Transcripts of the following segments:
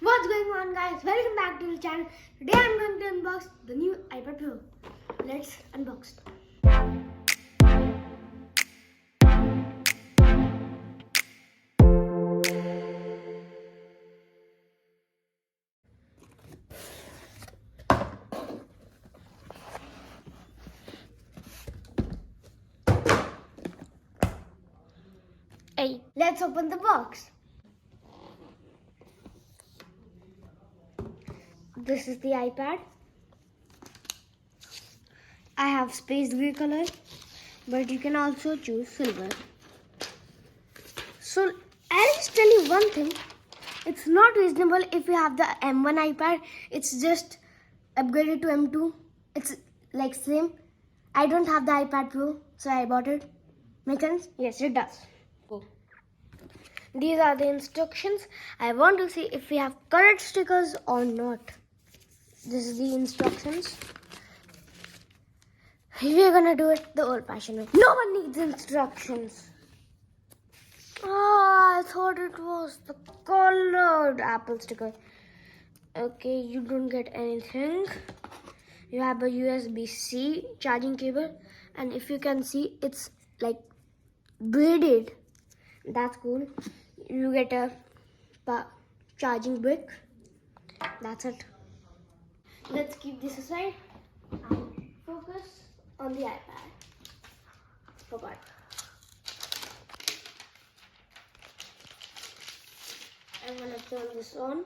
What's going on, guys? Welcome back to the channel. Today I'm going to unbox the new iPad Pro. Let's unbox it. Hey, let's open the box. This is the iPad. I have space gray color, but you can also choose silver. So I'll just tell you one thing. It's not reasonable if you have the M1 iPad. It's just upgraded to M2. It's like same. I don't have the iPad Pro, so I bought it. Make sense? Yes, it does. Go. These are the instructions. I want to see if we have correct stickers or not. This is the instructions. We're gonna do it the old-fashioned way. No one needs instructions. Oh, I thought it was the colored Apple sticker. Okay, you don't get anything. You have a USB-C charging cable, and if you can see, it's like braided. That's cool. You get a charging brick. That's it. Let's keep this aside and focus on the iPad. Forgot. I'm gonna turn this on.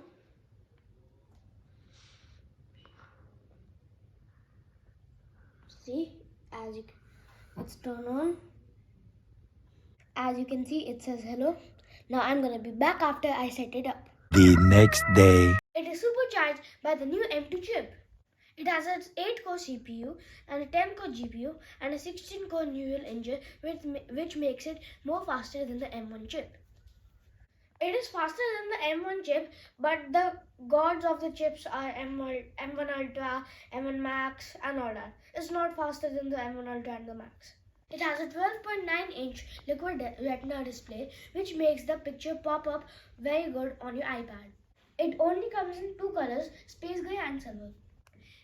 See, it's turned on. As you can see, it says hello. Now I'm gonna be back after I set it up. The next day. It is supercharged by the new M2 chip. It has an 8-core CPU and a 10-core GPU and a 16-core neural engine which makes it more faster than the M1 chip. It is faster than the M1 chip, but the gods of the chips are M1 Ultra, M1 Max and all that. It's not faster than the M1 Ultra and the Max. It has a 12.9-inch liquid retina display which makes the picture pop up very good on your iPad. It only comes in two colors, space gray and silver.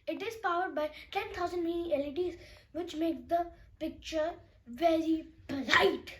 It is powered by 10,000 mini LEDs which make the picture very bright.